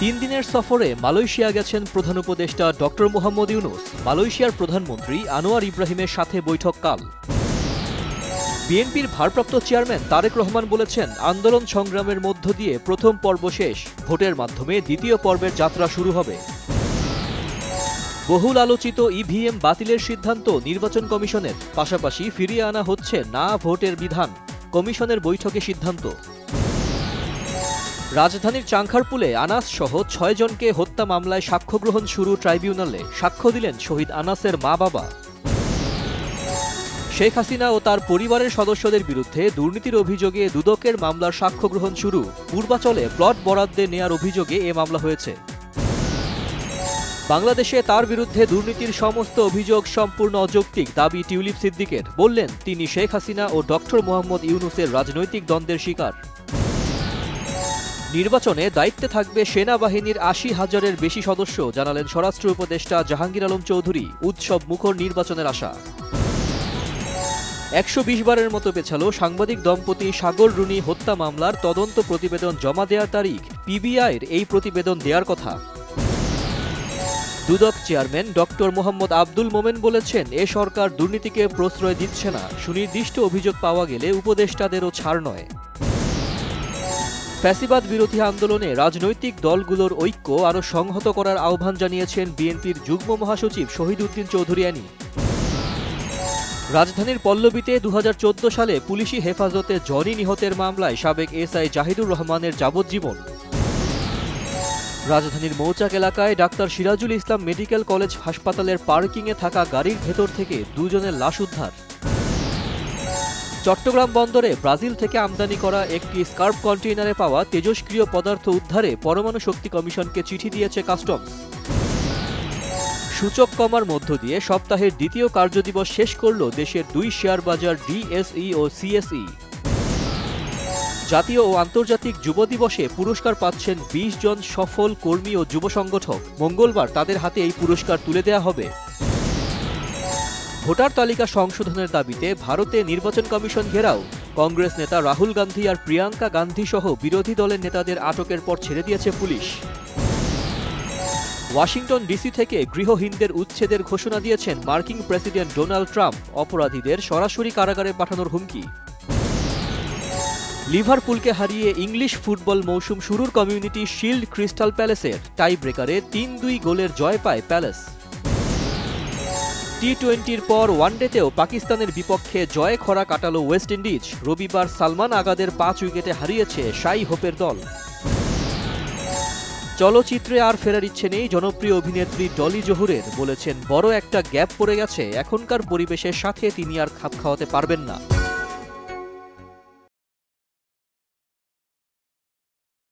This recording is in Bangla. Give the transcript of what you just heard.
তিন দিনের সফরে মালয়েশিয়া গেছেন প্রধান উপদেষ্টা ডক্টর মোহাম্মদ ইউনূস। মালয়েশিয়ার প্রধানমন্ত্রী আনোয়ার ইব্রাহিমের সাথে বৈঠক কাল। বিএনপির ভারপ্রাপ্ত চেয়ারম্যান তারেক রহমান বলেছেন, আন্দোলন সংগ্রামের মধ্য দিয়ে প্রথম পর্ব শেষ, ভোটের মাধ্যমে দ্বিতীয় পর্বের যাত্রা শুরু হবে। বহুল আলোচিত ইভিএম বাতিলের সিদ্ধান্ত নির্বাচন কমিশনের, পাশাপাশি ফিরিয়ে আনা হচ্ছে না ভোটের বিধান, কমিশনের বৈঠকে সিদ্ধান্ত। রাজধানীর চাংখারপুলে আনাস সহ ৬ জনকে হত্যা মামলায় সাক্ষ্য গ্রহণ শুরু ট্রাইব্যুনালে, সাক্ষ্য দিলেন শহীদ আনাসের মা-বাবা। শেখ হাসিনা ও তার পরিবারের সদস্যদের বিরুদ্ধে দুর্নীতির অভিযোগে দুদকের মামলার সাক্ষ্য গ্রহণ শুরু। পূর্বাচলে প্লট বরাদ্দে নেয়ার অভিযোগে এ মামলা হয়েছে। বাংলাদেশে তার বিরুদ্ধে দুর্নীতির সমস্ত অভিযোগ সম্পূর্ণ অযৌক্তিক দাবি টিউলিপ সিদ্দিকের। বললেন, তিনি শেখ হাসিনা ও ডক্টর মোহাম্মদ ইউনূসের রাজনৈতিক দ্বন্দ্বের শিকার। নির্বাচনে দায়িত্বে থাকবে সেনাবাহিনীর ৮০,০০০-এর বেশি সদস্য, জানালেন স্বরাষ্ট্র উপদেষ্টা জাহাঙ্গীর আলম চৌধুরী। উৎসব মুখর নির্বাচনের আশা। ১২০ বারের মতো পেছালো সাংবাদিক দম্পতি সাগর রুনি হত্যা মামলার তদন্ত প্রতিবেদন জমা দেওয়ার তারিখ। পিবিআইয়ের এই প্রতিবেদন দেওয়ার কথা। দুদক চেয়ারম্যান ডক্টর মোহাম্মদ আব্দুল মোমেন বলেছেন, এ সরকার দুর্নীতিকে প্রশ্রয় দিচ্ছে না, সুনির্দিষ্ট অভিযোগ পাওয়া গেলে উপদেষ্টাদেরও ছাড় নয়। ফ্যাসিবাদ বিরোধী আন্দোলনে রাজনৈতিক দলগুলোর ঐক্য আরও সংহত করার আহ্বান জানিয়েছেন বিএনপির যুগ্ম মহাসচিব শহীদ উদ্দিন চৌধুরী অ্যানি। রাজধানীর পল্লবীতে ২০১৪ সালে পুলিশি হেফাজতে জনি নিহতের মামলায় সাবেক এসআই জাহিদুর রহমানের যাবজ্জীবন। রাজধানীর মৌচাক এলাকায় doctor Sirajul Islam medical college হাসপাতালের পার্কিংয়ে থাকা গাড়ির ভেতর থেকে ২ জনের লাশ উদ্ধার। চট্টগ্রাম বন্দরে ব্রাজিল থেকে আমদানি করা একটি স্কার্প কন্টেইনারে পাওয়া তেজস্ক্রিয় পদার্থ উদ্ধারে পরমাণু শক্তি কমিশনকে চিঠি দিয়েছে কাস্টমস। সূচক কমার মধ্য দিয়ে সপ্তাহের দ্বিতীয় কার্যদিবস শেষ করল দেশের ২ শেয়ার বাজার ডিএসই ও সিএসই। জাতীয় ও আন্তর্জাতিক যুব দিবসে পুরস্কার পাচ্ছেন ২০ জন সফল কর্মী ও যুব সংগঠক। মঙ্গলবার তাদের হাতে এই পুরস্কার তুলে দেওয়া হবে। ভোটার তালিকা সংশোধনের দাবিতে ভারতে নির্বাচন কমিশন ঘেরাও। কংগ্রেস নেতা রাহুল গান্ধী আর প্রিয়াঙ্কা গান্ধী সহ বিরোধী দলের নেতাদের আটকের পর ছেড়ে দিয়েছে পুলিশ। ওয়াশিংটন ডিসি থেকে গৃহহীনদের উচ্ছেদের ঘোষণা দিয়েছেন মার্কিন প্রেসিডেন্ট ডোনাল্ড ট্রাম্প। অপরাধীদের সরাসরি কারাগারে পাঠানোর হুমকি। লিভারপুলকে হারিয়ে ইংলিশ ফুটবল মৌসুম শুরুর কমিউনিটি শিল্ড ক্রিস্টাল প্যালেসের, টাই ব্রেকারে ৩-২ গোলের জয় পায় প্যালেস। টি-20-র পর ওয়ানডেতেও পাকিস্তানের বিপক্ষে জয়ে খরা কাটাল ওয়েস্ট ইন্ডিজ। রবিবার সালমান আগাদের ৫ উইকেটে হারিয়েছে শাই হোপের দল। চলচ্চিত্রে আর ফেরার ইচ্ছে নেই জনপ্রিয় অভিনেত্রী ডলি জহুরের। বলেছেন, বড় একটা গ্যাপ পড়ে গেছে, এখনকার পরিবেশের সাথে তিনি আর খাপ খাওয়াতে পারবেন না।